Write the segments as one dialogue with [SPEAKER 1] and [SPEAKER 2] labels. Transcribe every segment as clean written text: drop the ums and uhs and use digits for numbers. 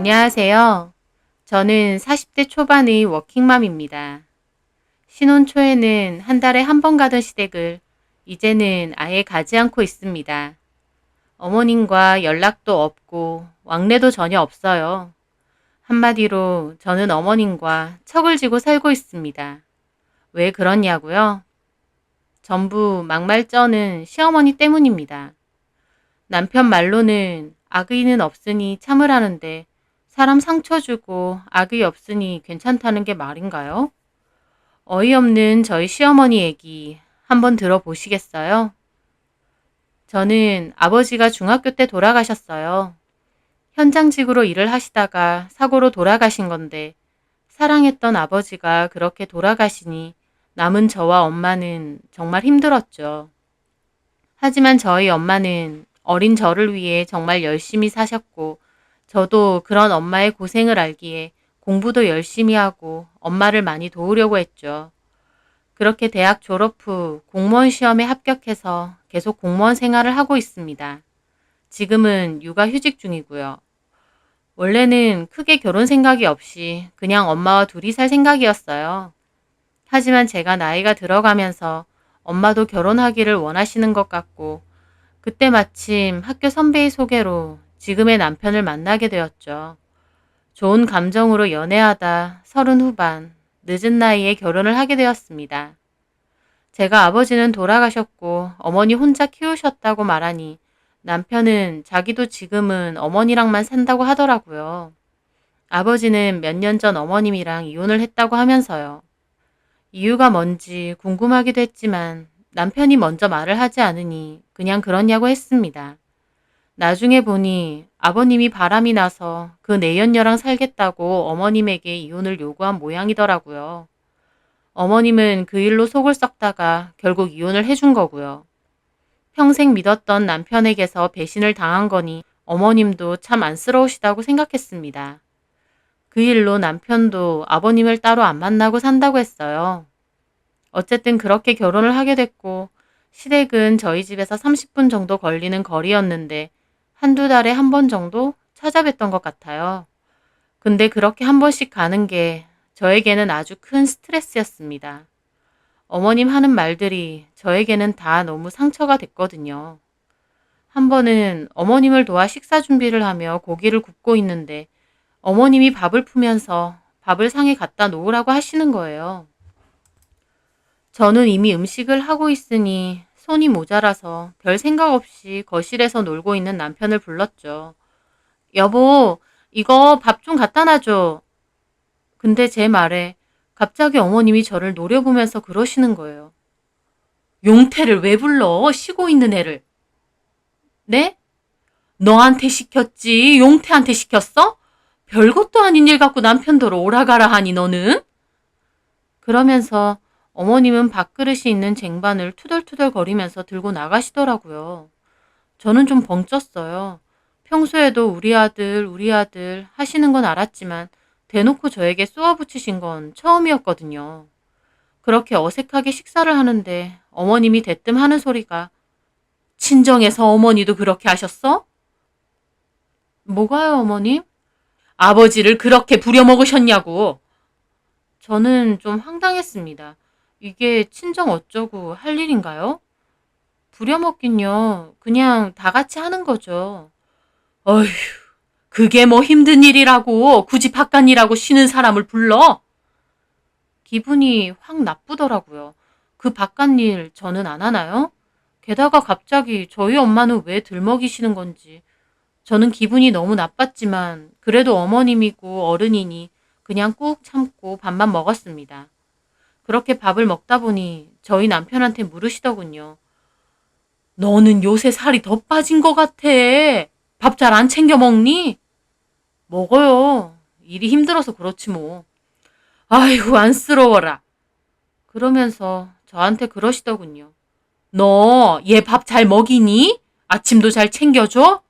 [SPEAKER 1] 안녕하세요. 저는 40대 초반의 워킹맘입니다. 신혼 초에는 한 달에 한 번 가던 시댁을 이제는 아예 가지 않고 있습니다. 어머님과 연락도 없고 왕래도 전혀 없어요. 한마디로 저는 어머님과 척을 지고 살고 있습니다. 왜 그러냐고요? 전부 막말 쩌는 시어머니 때문입니다. 남편 말로는 악의는 없으니 참으라는데 사람 상처 주고 악의 없으니 괜찮다는 게 말인가요? 어이없는 저희 시어머니 얘기 한번 들어보시겠어요? 저는 아버지가 중학교 때 돌아가셨어요. 현장직으로 일을 하시다가 사고로 돌아가신 건데 사랑했던 아버지가 그렇게 돌아가시니 남은 저와 엄마는 정말 힘들었죠. 하지만 저희 엄마는 어린 저를 위해 정말 열심히 사셨고 저도 그런 엄마의 고생을 알기에 공부도 열심히 하고 엄마를 많이 도우려고 했죠. 그렇게 대학 졸업 후 공무원 시험에 합격해서 계속 공무원 생활을 하고 있습니다. 지금은 육아휴직 중이고요. 원래는 크게 결혼 생각이 없이 그냥 엄마와 둘이 살 생각이었어요. 하지만 제가 나이가 들어가면서 엄마도 결혼하기를 원하시는 것 같고 그때 마침 학교 선배의 소개로 지금의 남편을 만나게 되었죠. 좋은 감정으로 연애하다 30 후반, 늦은 나이에 결혼을 하게 되었습니다. 제가 아버지는 돌아가셨고 어머니 혼자 키우셨다고 말하니 남편은 자기도 지금은 어머니랑만 산다고 하더라고요. 아버지는 몇 년 전 어머님이랑 이혼을 했다고 하면서요. 이유가 뭔지 궁금하기도 했지만 남편이 먼저 말을 하지 않으니 그냥 그러냐고 했습니다. 나중에 보니 아버님이 바람이 나서 그 내연녀랑 살겠다고 어머님에게 이혼을 요구한 모양이더라고요. 어머님은 그 일로 속을 썩다가 결국 이혼을 해준 거고요. 평생 믿었던 남편에게서 배신을 당한 거니 어머님도 참 안쓰러우시다고 생각했습니다. 그 일로 남편도 아버님을 따로 안 만나고 산다고 했어요. 어쨌든 그렇게 결혼을 하게 됐고 시댁은 저희 집에서 30분 정도 걸리는 거리였는데 한두 달에 한 번 정도 찾아뵀던 것 같아요. 근데 그렇게 한 번씩 가는 게 저에게는 아주 큰 스트레스였습니다. 어머님 하는 말들이 저에게는 다 너무 상처가 됐거든요. 한 번은 어머님을 도와 식사 준비를 하며 고기를 굽고 있는데 어머님이 밥을 푸면서 밥을 상에 갖다 놓으라고 하시는 거예요. 저는 이미 음식을 하고 있으니 손이 모자라서 별 생각 없이 거실에서 놀고 있는 남편을 불렀죠. 여보, 이거 밥 좀 갖다 놔줘. 근데 제 말에 갑자기 어머님이 저를 노려보면서 그러시는 거예요. 용태를 왜 불러? 쉬고 있는 애를. 네? 너한테 시켰지. 용태한테 시켰어? 별것도 아닌 일 갖고 남편더러 오라가라 하니 너는? 그러면서 어머님은 밥그릇이 있는 쟁반을 투덜투덜 거리면서 들고 나가시더라고요. 저는 좀 벙쪘어요. 평소에도 우리 아들 하시는 건 알았지만 대놓고 저에게 쏘아붙이신 건 처음이었거든요. 그렇게 어색하게 식사를 하는데 어머님이 대뜸 하는 소리가 친정에서 어머니도 그렇게 하셨어? 뭐가요, 어머님? 아버지를 그렇게 부려먹으셨냐고. 저는 좀 황당했습니다. 이게 친정 어쩌고 할 일인가요? 부려먹긴요. 그냥 다 같이 하는 거죠. 어휴, 그게 뭐 힘든 일이라고 굳이 바깥일하고 쉬는 사람을 불러? 기분이 확 나쁘더라고요. 그 바깥일 저는 안 하나요? 게다가 갑자기 저희 엄마는 왜 들먹이시는 건지. 저는 기분이 너무 나빴지만 그래도 어머님이고 어른이니 그냥 꾹 참고 밥만 먹었습니다. 그렇게 밥을 먹다 보니 저희 남편한테 물으시더군요. 너는 요새 살이 더 빠진 것 같아. 밥 잘 안 챙겨 먹니? 먹어요. 일이 힘들어서 그렇지 뭐. 아이고 안쓰러워라. 그러면서 저한테 그러시더군요. 너 얘 밥 잘 먹이니? 아침도 잘 챙겨줘?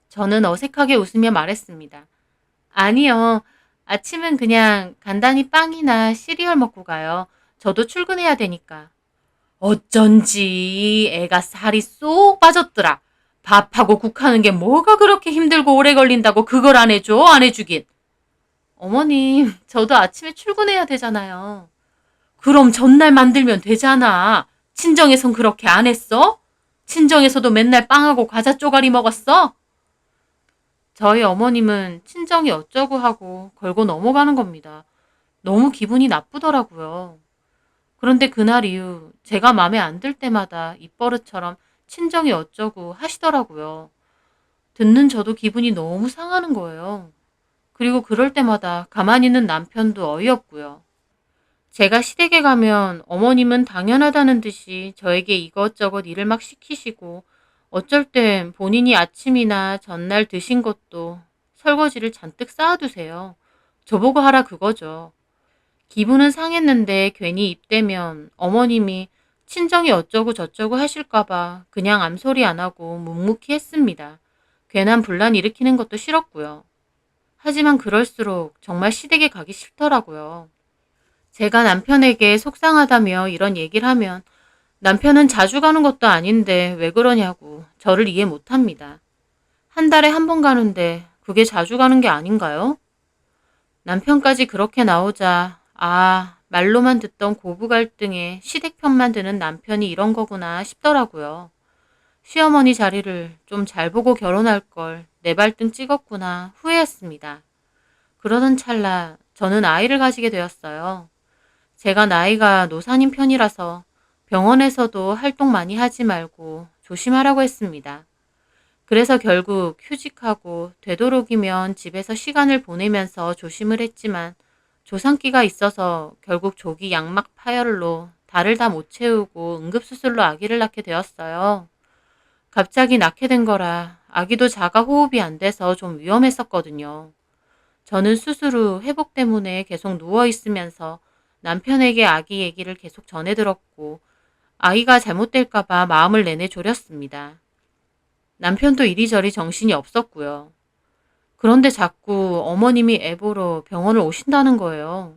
[SPEAKER 1] 저는 어색하게 웃으며 말했습니다. 아니요. 아침은 그냥 간단히 빵이나 시리얼 먹고 가요. 저도 출근해야 되니까. 어쩐지 애가 살이 쏙 빠졌더라. 밥하고 국하는 게 뭐가 그렇게 힘들고 오래 걸린다고 그걸 안 해줘? 안 해주긴. 어머님, 저도 아침에 출근해야 되잖아요. 그럼 전날 만들면 되잖아. 친정에선 그렇게 안 했어? 친정에서도 맨날 빵하고 과자 쪼가리 먹었어? 저희 어머님은 친정이 어쩌고 하고 걸고 넘어가는 겁니다. 너무 기분이 나쁘더라고요. 그런데 그날 이후 제가 마음에 안 들 때마다 입버릇처럼 친정이 어쩌고 하시더라고요. 듣는 저도 기분이 너무 상하는 거예요. 그리고 그럴 때마다 가만히 있는 남편도 어이없고요. 제가 시댁에 가면 어머님은 당연하다는 듯이 저에게 이것저것 일을 막 시키시고 어쩔 땐 본인이 아침이나 전날 드신 것도 설거지를 잔뜩 쌓아두세요. 저보고 하라 그거죠. 기분은 상했는데 괜히 입대면 어머님이 친정이 어쩌고 저쩌고 하실까봐 그냥 암소리 안 하고 묵묵히 했습니다. 괜한 분란 일으키는 것도 싫었고요. 하지만 그럴수록 정말 시댁에 가기 싫더라고요. 제가 남편에게 속상하다며 이런 얘기를 하면 남편은 자주 가는 것도 아닌데 왜 그러냐고 저를 이해 못합니다. 한 달에 한 번 가는데 그게 자주 가는 게 아닌가요? 남편까지 그렇게 나오자 말로만 듣던 고부 갈등에 시댁 편만 드는 남편이 이런 거구나 싶더라고요. 시어머니 자리를 좀 잘 보고 결혼할 걸 내 발등 찍었구나 후회했습니다. 그러던 찰나 저는 아이를 가지게 되었어요. 제가 나이가 노산인 편이라서 병원에서도 활동 많이 하지 말고 조심하라고 했습니다. 그래서 결국 휴직하고 되도록이면 집에서 시간을 보내면서 조심을 했지만 조산기가 있어서 결국 조기 양막 파열로 달을 다 못 채우고 응급수술로 아기를 낳게 되었어요. 갑자기 낳게 된 거라 아기도 자가 호흡이 안 돼서 좀 위험했었거든요. 저는 수술 후 회복 때문에 계속 누워 있으면서 남편에게 아기 얘기를 계속 전해 들었고 아이가 잘못될까봐 마음을 내내 졸였습니다. 남편도 이리저리 정신이 없었고요. 그런데 자꾸 어머님이 애보러 병원을 오신다는 거예요.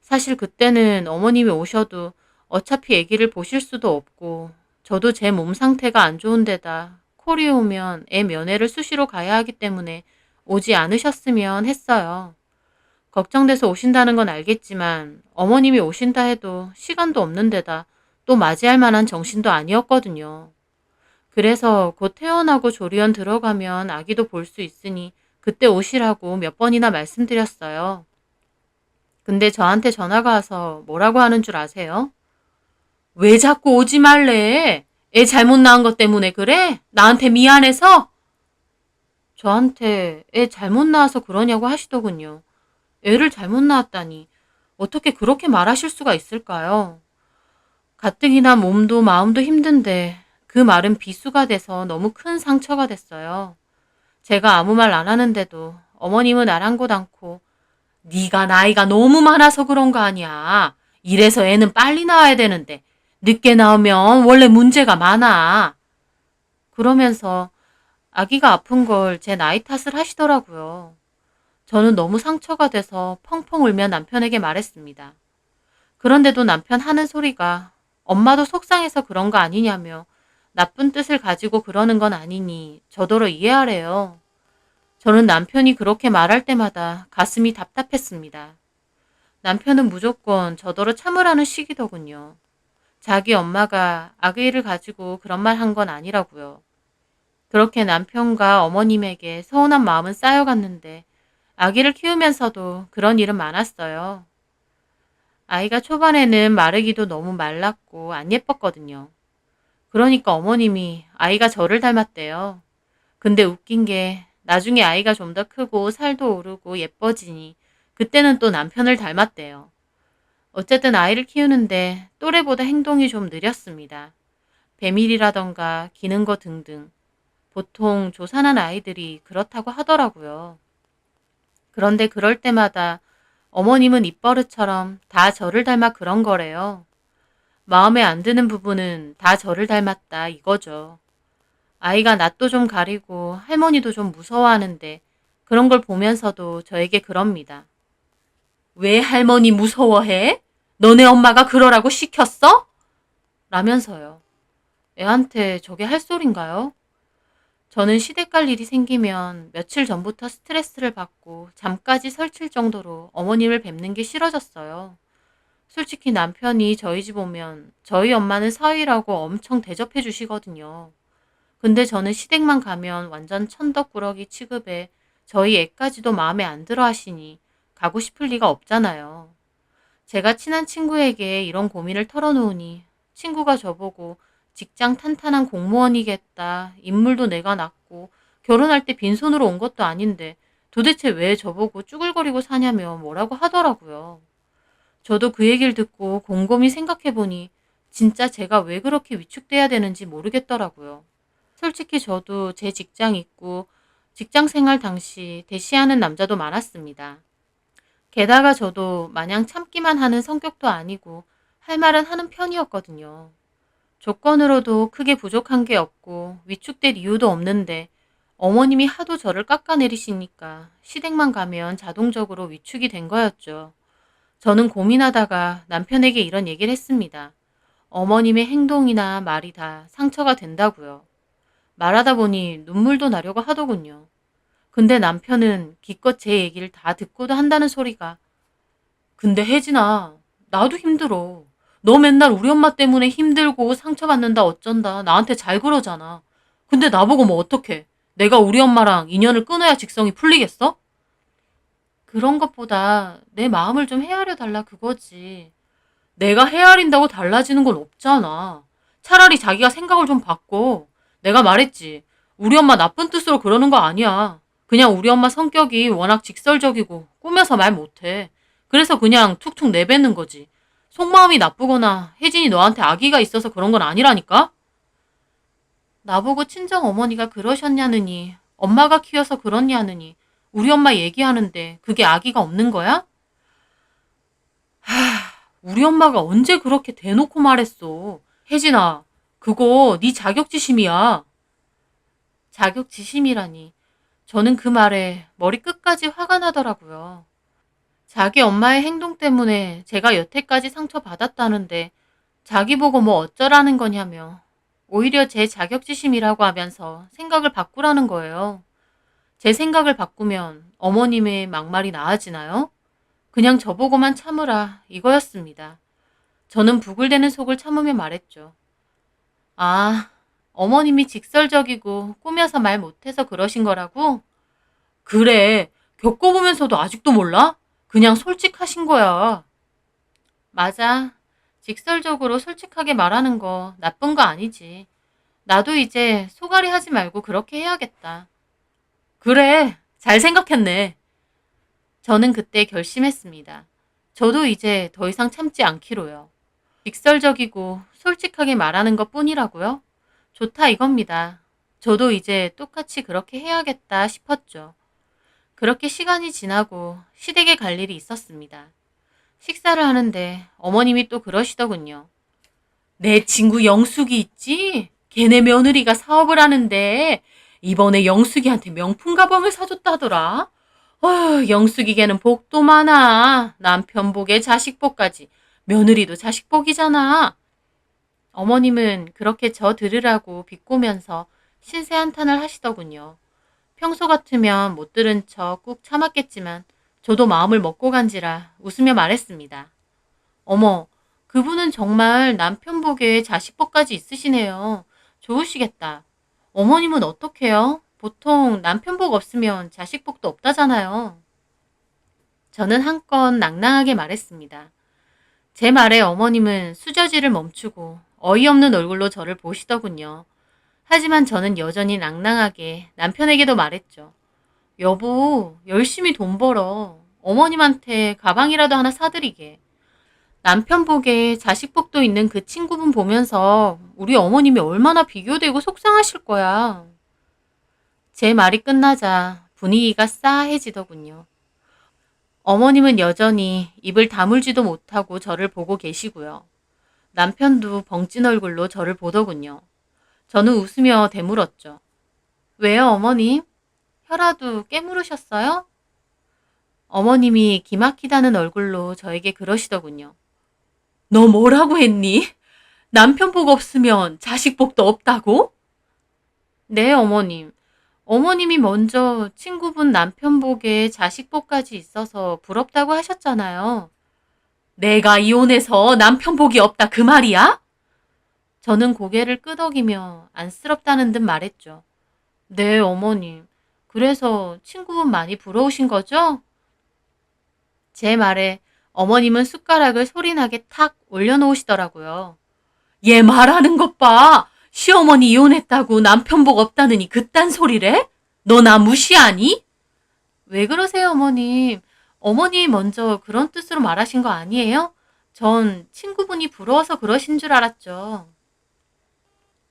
[SPEAKER 1] 사실 그때는 어머님이 오셔도 어차피 아기를 보실 수도 없고 저도 제 몸 상태가 안 좋은 데다 콜이 오면 애 면회를 수시로 가야 하기 때문에 오지 않으셨으면 했어요. 걱정돼서 오신다는 건 알겠지만 어머님이 오신다 해도 시간도 없는 데다 또 맞이할 만한 정신도 아니었거든요. 그래서 곧 퇴원하고 조리원 들어가면 아기도 볼 수 있으니 그때 오시라고 몇 번이나 말씀드렸어요. 근데 저한테 전화가 와서 뭐라고 하는 줄 아세요? 왜 자꾸 오지 말래? 애 잘못 낳은 것 때문에 그래? 나한테 미안해서? 저한테 애 잘못 낳아서 그러냐고 하시더군요. 애를 잘못 낳았다니 어떻게 그렇게 말하실 수가 있을까요? 가뜩이나 몸도 마음도 힘든데 그 말은 비수가 돼서 너무 큰 상처가 됐어요. 제가 아무 말 안 하는데도 어머님은 아랑곳 않고 네가 나이가 너무 많아서 그런 거 아니야. 이래서 애는 빨리 낳아야 되는데 늦게 나오면 원래 문제가 많아. 그러면서 아기가 아픈 걸 제 나이 탓을 하시더라고요. 저는 너무 상처가 돼서 펑펑 울며 남편에게 말했습니다. 그런데도 남편 하는 소리가 엄마도 속상해서 그런 거 아니냐며 나쁜 뜻을 가지고 그러는 건 아니니 저더러 이해하래요. 저는 남편이 그렇게 말할 때마다 가슴이 답답했습니다. 남편은 무조건 저더러 참으라는 식이더군요. 자기 엄마가 아기를 가지고 그런 말 한 건 아니라고요. 그렇게 남편과 어머님에게 서운한 마음은 쌓여갔는데 아기를 키우면서도 그런 일은 많았어요. 아이가 초반에는 마르기도 너무 말랐고 안 예뻤거든요. 그러니까 어머님이 아이가 저를 닮았대요. 근데 웃긴 게 나중에 아이가 좀 더 크고 살도 오르고 예뻐지니 그때는 또 남편을 닮았대요. 어쨌든 아이를 키우는데 또래보다 행동이 좀 느렸습니다. 배밀이라던가 기는 거 등등. 보통 조산한 아이들이 그렇다고 하더라고요. 그런데 그럴 때마다 어머님은 입버릇처럼 다 저를 닮아 그런 거래요. 마음에 안 드는 부분은 다 저를 닮았다 이거죠. 아이가 낯도 좀 가리고 할머니도 좀 무서워하는데 그런 걸 보면서도 저에게 그럽니다. 왜 할머니 무서워해? 너네 엄마가 그러라고 시켰어? 라면서요. 애한테 저게 할 소린가요? 저는 시댁 갈 일이 생기면 며칠 전부터 스트레스를 받고 잠까지 설칠 정도로 어머님을 뵙는 게 싫어졌어요. 솔직히 남편이 저희 집 오면 저희 엄마는 사위라고 엄청 대접해 주시거든요. 근데 저는 시댁만 가면 완전 천덕꾸러기 취급에 저희 애까지도 마음에 안 들어 하시니 가고 싶을 리가 없잖아요. 제가 친한 친구에게 이런 고민을 털어놓으니 친구가 저보고 직장 탄탄한 공무원이겠다. 인물도 내가 낳고 결혼할 때 빈손으로 온 것도 아닌데 도대체 왜 저보고 쭈글거리고 사냐며 뭐라고 하더라고요. 저도 그 얘기를 듣고 곰곰이 생각해보니 진짜 제가 왜 그렇게 위축돼야 되는지 모르겠더라고요. 솔직히 저도 제 직장 있고 직장 생활 당시 대시하는 남자도 많았습니다. 게다가 저도 마냥 참기만 하는 성격도 아니고 할 말은 하는 편이었거든요. 조건으로도 크게 부족한 게 없고 위축될 이유도 없는데 어머님이 하도 저를 깎아내리시니까 시댁만 가면 자동적으로 위축이 된 거였죠. 저는 고민하다가 남편에게 이런 얘기를 했습니다. 어머님의 행동이나 말이 다 상처가 된다고요. 말하다 보니 눈물도 나려고 하더군요. 근데 남편은 기껏 제 얘기를 다 듣고도 한다는 소리가 근데 혜진아, 나도 힘들어. 너 맨날 우리 엄마 때문에 힘들고 상처받는다 어쩐다 나한테 잘 그러잖아. 근데 나보고 뭐 어떡해. 내가 우리 엄마랑 인연을 끊어야 직성이 풀리겠어? 그런 것보다 내 마음을 좀 헤아려 달라 그거지. 내가 헤아린다고 달라지는 건 없잖아. 차라리 자기가 생각을 좀 바꿔. 내가 말했지. 우리 엄마 나쁜 뜻으로 그러는 거 아니야. 그냥 우리 엄마 성격이 워낙 직설적이고 꾸며서 말 못해. 그래서 그냥 툭툭 내뱉는 거지. 속마음이 나쁘거나 혜진이 너한테 악의가 있어서 그런 건 아니라니까? 나보고 친정 어머니가 그러셨냐느니 엄마가 키워서 그렇냐느니 우리 엄마 얘기하는데 그게 악의가 없는 거야? 우리 엄마가 언제 그렇게 대놓고 말했어. 혜진아, 그거 네 자격지심이야. 자격지심이라니. 저는 그 말에 머리 끝까지 화가 나더라고요. 자기 엄마의 행동 때문에 제가 여태까지 상처받았다는데 자기 보고 뭐 어쩌라는 거냐며 오히려 제 자격지심이라고 하면서 생각을 바꾸라는 거예요. 제 생각을 바꾸면 어머님의 막말이 나아지나요? 그냥 저보고만 참으라 이거였습니다. 저는 부글대는 속을 참으며 말했죠. 아, 어머님이 직설적이고 꾸며서 말 못해서 그러신 거라고? 그래, 겪어보면서도 아직도 몰라? 그냥 솔직하신 거야. 맞아. 직설적으로 솔직하게 말하는 거 나쁜 거 아니지. 나도 이제 소갈이 하지 말고 그렇게 해야겠다. 그래, 잘 생각했네. 저는 그때 결심했습니다. 저도 이제 더 이상 참지 않기로요. 직설적이고 솔직하게 말하는 것 뿐이라고요? 좋다 이겁니다. 저도 이제 똑같이 그렇게 해야겠다 싶었죠. 그렇게 시간이 지나고 시댁에 갈 일이 있었습니다. 식사를 하는데 어머님이 또 그러시더군요. 내 친구 영숙이 있지? 걔네 며느리가 사업을 하는데 이번에 영숙이한테 명품 가방을 사줬다더라. 영숙이 걔는 복도 많아. 남편 복에 자식 복까지. 며느리도 자식 복이잖아. 어머님은 그렇게 저 들으라고 비꼬면서 신세 한탄을 하시더군요. 평소 같으면 못 들은 척 꾹 참았겠지만 저도 마음을 먹고 간지라 웃으며 말했습니다. 어머, 그분은 정말 남편 복에 자식 복까지 있으시네요. 좋으시겠다. 어머님은 어떡해요? 보통 남편 복 없으면 자식 복도 없다잖아요. 저는 한껏 낭낭하게 말했습니다. 제 말에 어머님은 수저질을 멈추고 어이없는 얼굴로 저를 보시더군요. 하지만 저는 여전히 낭낭하게 남편에게도 말했죠. 여보, 열심히 돈 벌어. 어머님한테 가방이라도 하나 사드리게. 남편 복에 자식 복도 있는 그 친구분 보면서 우리 어머님이 얼마나 비교되고 속상하실 거야. 제 말이 끝나자 분위기가 싸해지더군요. 어머님은 여전히 입을 다물지도 못하고 저를 보고 계시고요. 남편도 벙찐 얼굴로 저를 보더군요. 저는 웃으며 되물었죠. 왜요, 어머님? 혀라도 깨물으셨어요? 어머님이 기막히다는 얼굴로 저에게 그러시더군요. 너 뭐라고 했니? 남편 복 없으면 자식 복도 없다고? 네, 어머님. 어머님이 먼저 친구분 남편 복에 자식 복까지 있어서 부럽다고 하셨잖아요. 내가 이혼해서 남편 복이 없다 그 말이야? 저는 고개를 끄덕이며 안쓰럽다는 듯 말했죠. 네, 어머님. 그래서 친구분 많이 부러우신 거죠? 제 말에 어머님은 숟가락을 소리나게 탁 올려놓으시더라고요. 얘 말하는 것 봐. 시어머니 이혼했다고 남편 복 없다느니 그딴 소리래? 너 나 무시하니? 왜 그러세요, 어머님? 어머니 먼저 그런 뜻으로 말하신 거 아니에요? 전 친구분이 부러워서 그러신 줄 알았죠.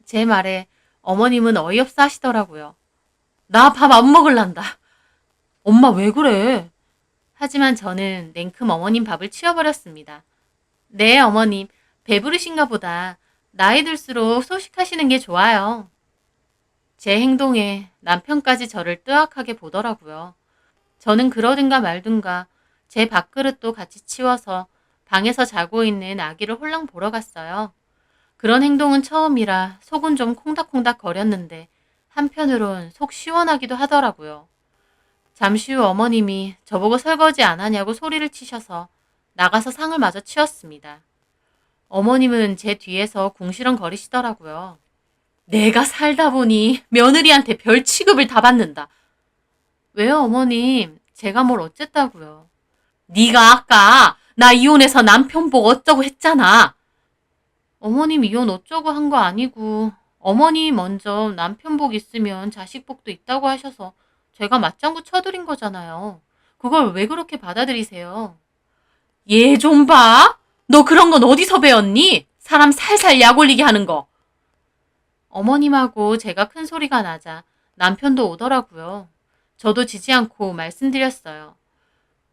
[SPEAKER 1] 제 말에 어머님은 어이없어 하시더라고요. 나 밥 안 먹을란다. 엄마 왜 그래? 하지만 저는 냉큼 어머님 밥을 치워버렸습니다. 네, 어머님. 배부르신가 보다. 나이 들수록 소식하시는 게 좋아요. 제 행동에 남편까지 저를 뜨악하게 보더라고요. 저는 그러든가 말든가 제 밥그릇도 같이 치워서 방에서 자고 있는 아기를 홀랑 보러 갔어요. 그런 행동은 처음이라 속은 좀 콩닥콩닥 거렸는데 한편으론 속 시원하기도 하더라고요. 잠시 후 어머님이 저보고 설거지 안 하냐고 소리를 치셔서 나가서 상을 마저 치웠습니다. 어머님은 제 뒤에서 궁시렁거리시더라고요. 내가 살다 보니 며느리한테 별 취급을 다 받는다. 왜요, 어머님? 제가 뭘 어쨌다고요? 네가 아까 나 이혼해서 남편 복 어쩌고 했잖아. 어머님 이혼 어쩌고 한 거 아니고 어머니 먼저 남편 복 있으면 자식 복도 있다고 하셔서 제가 맞장구 쳐드린 거잖아요. 그걸 왜 그렇게 받아들이세요? 얘 좀 봐. 너 그런 건 어디서 배웠니? 사람 살살 약 올리게 하는 거. 어머님하고 제가 큰 소리가 나자 남편도 오더라고요. 저도 지지 않고 말씀드렸어요.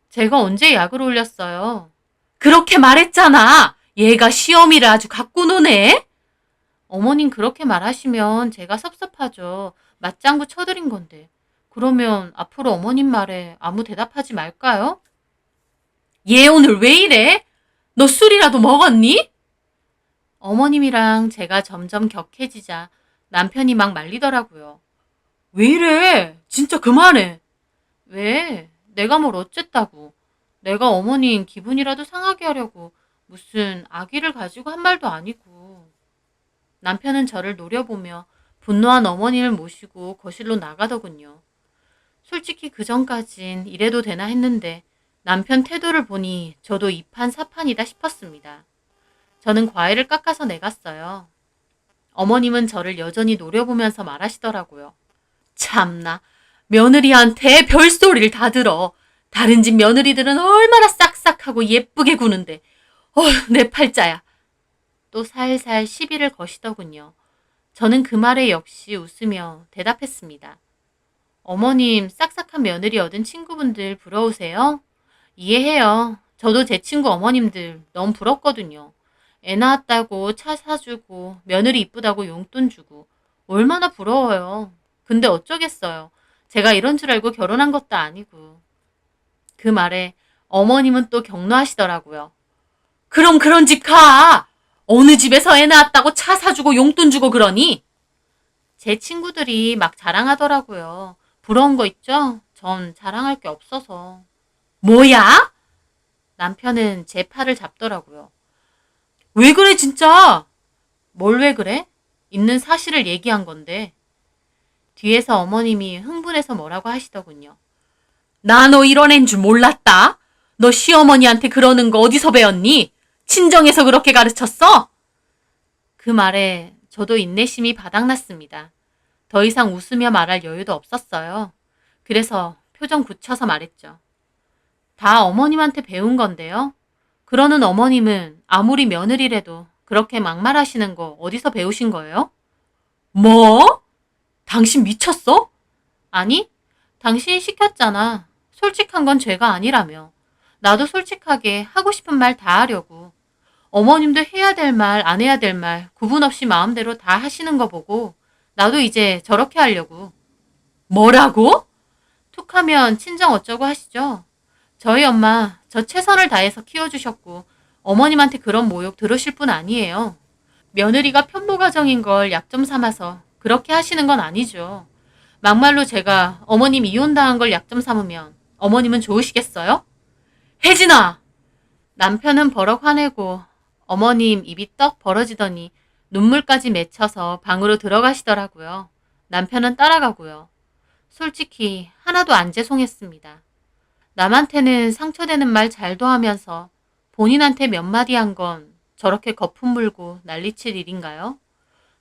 [SPEAKER 1] 제가 언제 약을 올렸어요? 그렇게 말했잖아. 얘가 시어미를 아주 갖고 노네. 어머님 그렇게 말하시면 제가 섭섭하죠. 맞장구 쳐드린 건데. 그러면 앞으로 어머님 말에 아무 대답하지 말까요? 얘 오늘 왜 이래? 너 술이라도 먹었니? 어머님이랑 제가 점점 격해지자 남편이 막 말리더라고요. 왜 이래? 진짜 그만해. 왜? 내가 뭘 어쨌다고. 내가 어머님 기분이라도 상하게 하려고 무슨 아기를 가지고 한 말도 아니고. 남편은 저를 노려보며 분노한 어머니를 모시고 거실로 나가더군요. 솔직히 그 전까진 이래도 되나 했는데 남편 태도를 보니 저도 이판사판이다 싶었습니다. 저는 과일을 깎아서 내갔어요. 어머님은 저를 여전히 노려보면서 말하시더라고요. 참나, 며느리한테 별소리를 다 들어. 다른 집 며느리들은 얼마나 싹싹하고 예쁘게 구는데. 내 팔자야. 또 살살 시비를 거시더군요. 저는 그 말에 역시 웃으며 대답했습니다. 어머님, 싹싹한 며느리 얻은 친구분들 부러우세요? 이해해요. 저도 제 친구 어머님들 너무 부럽거든요. 애 낳았다고 차 사주고 며느리 이쁘다고 용돈 주고 얼마나 부러워요. 근데 어쩌겠어요. 제가 이런 줄 알고 결혼한 것도 아니고. 그 말에 어머님은 또 격노하시더라고요. 그럼 그런 집 가! 어느 집에서 애 낳았다고 차 사주고 용돈 주고 그러니? 제 친구들이 막 자랑하더라고요. 부러운 거 있죠? 전 자랑할 게 없어서. 뭐야? 남편은 제 팔을 잡더라고요. 왜 그래 진짜? 뭘 왜 그래? 있는 사실을 얘기한 건데. 뒤에서 어머님이 흥분해서 뭐라고 하시더군요. 나 너 이런 애인 줄 몰랐다. 너 시어머니한테 그러는 거 어디서 배웠니? 친정에서 그렇게 가르쳤어? 그 말에 저도 인내심이 바닥났습니다. 더 이상 웃으며 말할 여유도 없었어요. 그래서 표정 굳혀서 말했죠. 다 어머님한테 배운 건데요. 그러는 어머님은 아무리 며느리라도 그렇게 막말하시는 거 어디서 배우신 거예요? 뭐? 당신 미쳤어? 아니, 당신이 시켰잖아. 솔직한 건 죄가 아니라며. 나도 솔직하게 하고 싶은 말 다 하려고. 어머님도 해야 될 말, 안 해야 될 말 구분 없이 마음대로 다 하시는 거 보고 나도 이제 저렇게 하려고. 뭐라고? 툭하면 친정 어쩌고 하시죠? 저희 엄마 저 최선을 다해서 키워주셨고 어머님한테 그런 모욕 들으실 분 아니에요. 며느리가 편보가정인 걸 약점 삼아서 그렇게 하시는 건 아니죠. 막말로 제가 어머님 이혼당한 걸 약점 삼으면 어머님은 좋으시겠어요? 혜진아! 남편은 버럭 화내고 어머님 입이 떡 벌어지더니 눈물까지 맺혀서 방으로 들어가시더라고요. 남편은 따라가고요. 솔직히 하나도 안 죄송했습니다. 남한테는 상처되는 말 잘도 하면서 본인한테 몇 마디 한 건 저렇게 거품 물고 난리칠 일인가요?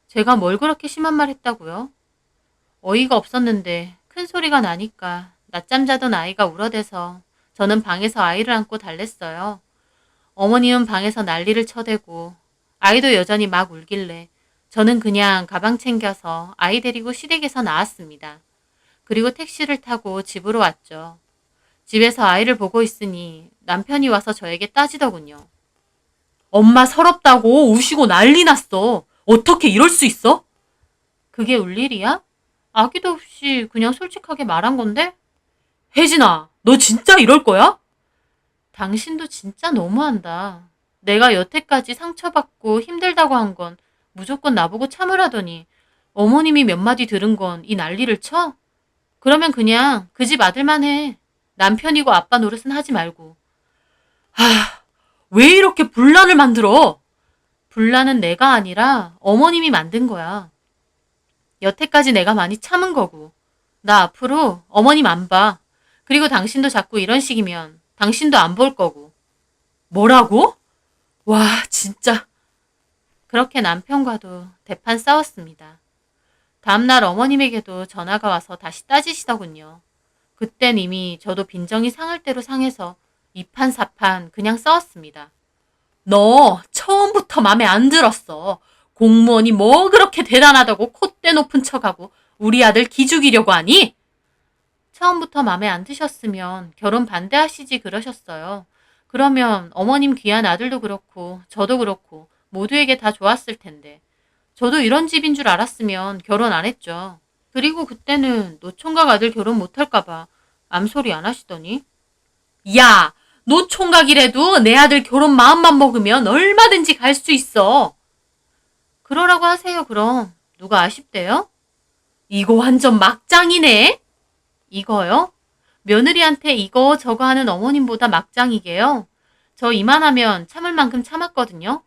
[SPEAKER 1] 제가 뭘 그렇게 심한 말 했다고요? 어이가 없었는데 큰 소리가 나니까 낮잠 자던 아이가 울어대서 저는 방에서 아이를 안고 달랬어요. 어머님은 방에서 난리를 쳐대고 아이도 여전히 막 울길래 저는 그냥 가방 챙겨서 아이 데리고 시댁에서 나왔습니다. 그리고 택시를 타고 집으로 왔죠. 집에서 아이를 보고 있으니 남편이 와서 저에게 따지더군요. 엄마 서럽다고 우시고 난리 났어. 어떻게 이럴 수 있어? 그게 울 일이야? 아기도 없이 그냥 솔직하게 말한 건데? 혜진아, 너 진짜 이럴 거야? 당신도 진짜 너무한다. 내가 여태까지 상처받고 힘들다고 한 건 무조건 나보고 참으라더니 어머님이 몇 마디 들은 건 이 난리를 쳐? 그러면 그냥 그 집 아들만 해. 남편이고 아빠 노릇은 하지 말고. 하, 왜 이렇게 분란을 만들어? 분란은 내가 아니라 어머님이 만든 거야. 여태까지 내가 많이 참은 거고. 나 앞으로 어머님 안 봐. 그리고 당신도 자꾸 이런 식이면 당신도 안 볼 거고. 뭐라고? 와, 진짜. 그렇게 남편과도 대판 싸웠습니다. 다음날 어머님에게도 전화가 와서 다시 따지시더군요. 그땐 이미 저도 빈정이 상할 대로 상해서 이판사판 그냥 싸웠습니다. 너 처음부터 맘에 안 들었어. 공무원이 뭐 그렇게 대단하다고 콧대 높은 척하고 우리 아들 기죽이려고 하니? 처음부터 맘에 안 드셨으면 결혼 반대하시지 그러셨어요. 그러면 어머님 귀한 아들도 그렇고 저도 그렇고 모두에게 다 좋았을 텐데. 저도 이런 집인 줄 알았으면 결혼 안 했죠. 그리고 그때는 노총각 아들 결혼 못할까봐 암소리 안 하시더니. 야! 노총각이라도 내 아들 결혼 마음만 먹으면 얼마든지 갈 수 있어. 그러라고 하세요 그럼. 누가 아쉽대요? 이거 완전 막장이네. 이거요? 며느리한테 이거 저거 하는 어머님보다 막장이게요. 저 이만하면 참을 만큼 참았거든요.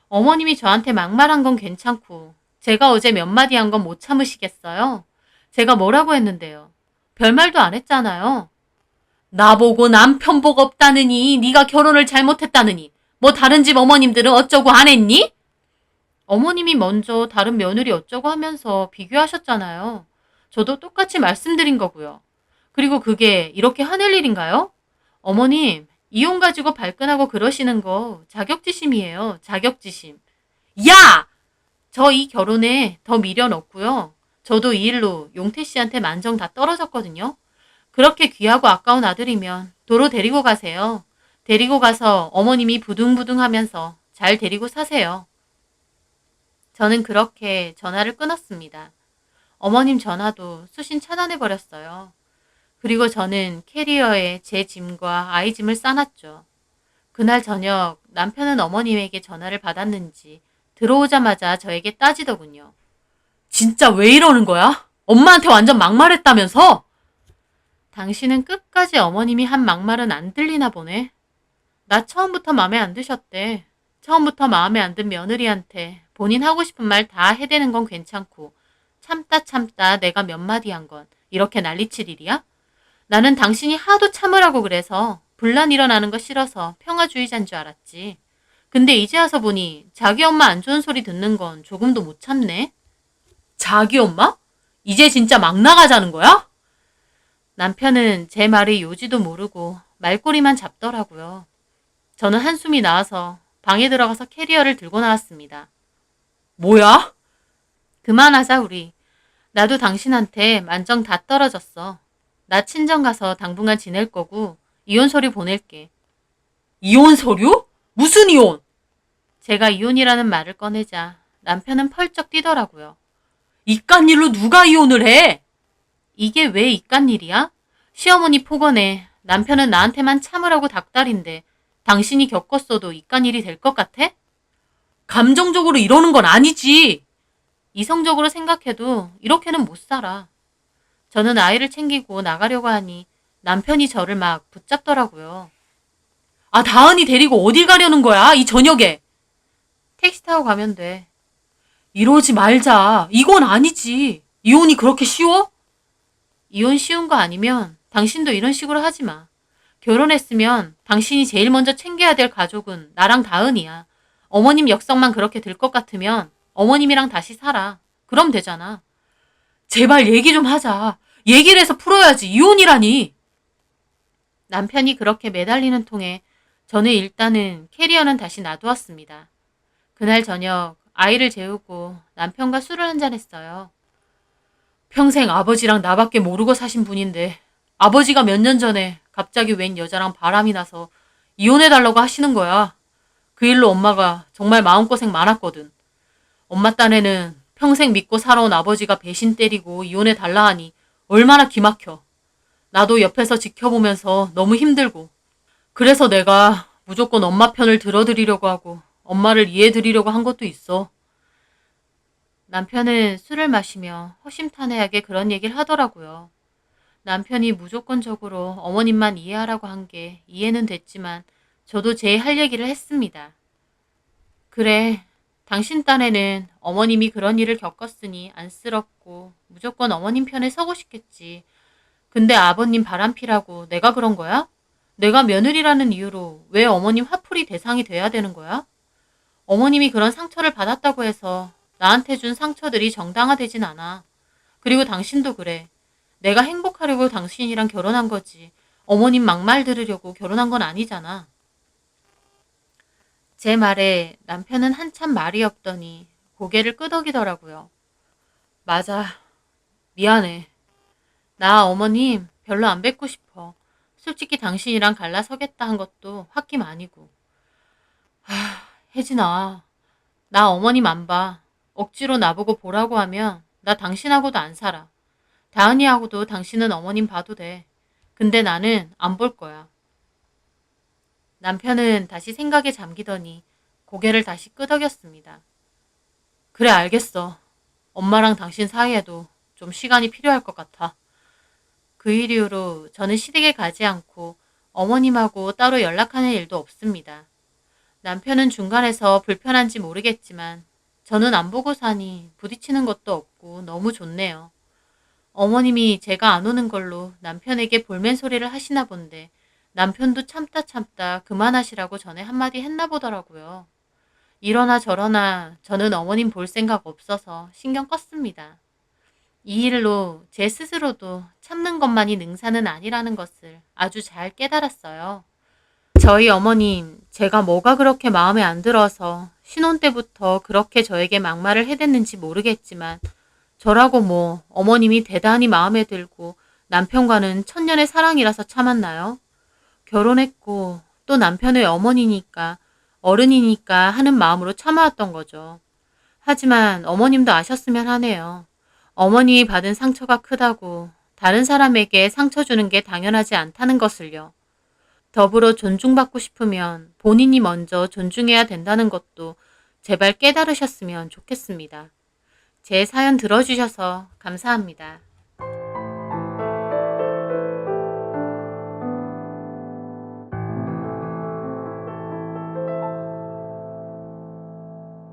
[SPEAKER 1] 어머님이 저한테 막말한 건 괜찮고 제가 어제 몇 마디 한 건 못 참으시겠어요? 제가 뭐라고 했는데요? 별말도 안 했잖아요. 나보고 남편 복 없다느니 네가 결혼을 잘못했다느니 뭐 다른 집 어머님들은 어쩌고 안 했니? 어머님이 먼저 다른 며느리 어쩌고 하면서 비교하셨잖아요. 저도 똑같이 말씀드린 거고요. 그리고 그게 이렇게 화낼 일인가요? 어머님, 이혼 가지고 발끈하고 그러시는 거 자격지심이에요. 자격지심. 야! 저 이 결혼에 더 미련 없고요. 저도 이 일로 용태 씨한테 만정 다 떨어졌거든요. 그렇게 귀하고 아까운 아들이면 도로 데리고 가세요. 데리고 가서 어머님이 부둥부둥 하면서 잘 데리고 사세요. 저는 그렇게 전화를 끊었습니다. 어머님 전화도 수신 차단해버렸어요. 그리고 저는 캐리어에 제 짐과 아이 짐을 싸놨죠. 그날 저녁 남편은 어머님에게 전화를 받았는지 들어오자마자 저에게 따지더군요. 진짜 왜 이러는 거야? 엄마한테 완전 막말했다면서? 당신은 끝까지 어머님이 한 막말은 안 들리나 보네. 나 처음부터 마음에 안 드셨대. 처음부터 마음에 안 든 며느리한테 본인 하고 싶은 말 다 해대는 건 괜찮고 참다 내가 몇 마디 한 건 이렇게 난리칠 일이야? 나는 당신이 하도 참으라고 그래서 분란 일어나는 거 싫어서 평화주의자인 줄 알았지. 근데 이제 와서 보니 자기 엄마 안 좋은 소리 듣는 건 조금도 못 참네. 자기 엄마? 이제 진짜 막 나가자는 거야? 남편은 제 말이 요지도 모르고 말꼬리만 잡더라고요. 저는 한숨이 나와서 방에 들어가서 캐리어를 들고 나왔습니다. 뭐야? 그만하자 우리. 나도 당신한테 만정 다 떨어졌어. 나 친정 가서 당분간 지낼 거고 이혼 서류 보낼게. 이혼 서류? 무슨 이혼? 제가 이혼이라는 말을 꺼내자 남편은 펄쩍 뛰더라고요. 이깟 일로 누가 이혼을 해? 이게 왜 이깟 일이야? 시어머니 폭언에 남편은 나한테만 참으라고 닭다리인데 당신이 겪었어도 이깟 일이 될 것 같아? 감정적으로 이러는 건 아니지. 이성적으로 생각해도 이렇게는 못 살아. 저는 아이를 챙기고 나가려고 하니 남편이 저를 막 붙잡더라고요. 아, 다은이 데리고 어딜 가려는 거야? 이 저녁에. 택시 타고 가면 돼. 이러지 말자. 이건 아니지. 이혼이 그렇게 쉬워? 이혼 쉬운 거 아니면 당신도 이런 식으로 하지 마. 결혼했으면 당신이 제일 먼저 챙겨야 될 가족은 나랑 다은이야. 어머님 역성만 그렇게 들 것 같으면 어머님이랑 다시 살아. 그럼 되잖아. 제발 얘기 좀 하자. 얘기를 해서 풀어야지. 이혼이라니. 남편이 그렇게 매달리는 통에 저는 일단은 캐리어는 다시 놔두었습니다. 그날 저녁 아이를 재우고 남편과 술을 한잔 했어요. 평생 아버지랑 나밖에 모르고 사신 분인데 아버지가 몇 년 전에 갑자기 웬 여자랑 바람이 나서 이혼해달라고 하시는 거야. 그 일로 엄마가 정말 마음고생 많았거든. 엄마 딴에는 평생 믿고 살아온 아버지가 배신 때리고 이혼해달라 하니 얼마나 기막혀. 나도 옆에서 지켜보면서 너무 힘들고. 그래서 내가 무조건 엄마 편을 들어드리려고 하고 엄마를 이해해드리려고 한 것도 있어. 남편은 술을 마시며 허심탄회하게 그런 얘기를 하더라고요. 남편이 무조건적으로 어머님만 이해하라고 한 게 이해는 됐지만 저도 제 할 얘기를 했습니다. 그래, 당신 딴에는 어머님이 그런 일을 겪었으니 안쓰럽고 무조건 어머님 편에 서고 싶겠지. 근데 아버님 바람피라고 내가 그런 거야? 내가 며느리라는 이유로 왜 어머님 화풀이 대상이 돼야 되는 거야? 어머님이 그런 상처를 받았다고 해서 나한테 준 상처들이 정당화되진 않아. 그리고 당신도 그래. 내가 행복하려고 당신이랑 결혼한 거지. 어머님 막말 들으려고 결혼한 건 아니잖아. 제 말에 남편은 한참 말이 없더니 고개를 끄덕이더라고요. 맞아. 미안해. 나 어머님 별로 안 뵙고 싶어. 솔직히 당신이랑 갈라서겠다 한 것도 홧김 아니고. 혜진아, 나 어머님 안 봐. 억지로 나보고 보라고 하면 나 당신하고도 안 살아. 다은이하고도 당신은 어머님 봐도 돼. 근데 나는 안 볼 거야. 남편은 다시 생각에 잠기더니 고개를 다시 끄덕였습니다. 그래, 알겠어. 엄마랑 당신 사이에도 좀 시간이 필요할 것 같아. 그 일 이후로 저는 시댁에 가지 않고 어머님하고 따로 연락하는 일도 없습니다. 남편은 중간에서 불편한지 모르겠지만 저는 안 보고 사니 부딪히는 것도 없고 너무 좋네요. 어머님이 제가 안 오는 걸로 남편에게 볼멘 소리를 하시나 본데 남편도 참다 참다 그만하시라고 전에 한마디 했나 보더라고요. 이러나 저러나 저는 어머님 볼 생각 없어서 신경 껐습니다. 이 일로 제 스스로도 참는 것만이 능사는 아니라는 것을 아주 잘 깨달았어요. 저희 어머님, 제가 뭐가 그렇게 마음에 안 들어서 신혼 때부터 그렇게 저에게 막말을 해댔는지 모르겠지만 저라고 뭐 어머님이 대단히 마음에 들고 남편과는 천년의 사랑이라서 참았나요? 결혼했고 또 남편의 어머니니까 어른이니까 하는 마음으로 참아왔던 거죠. 하지만 어머님도 아셨으면 하네요. 어머님이 받은 상처가 크다고 다른 사람에게 상처 주는 게 당연하지 않다는 것을요. 더불어 존중받고 싶으면 본인이 먼저 존중해야 된다는 것도 제발 깨달으셨으면 좋겠습니다. 제 사연 들어주셔서 감사합니다.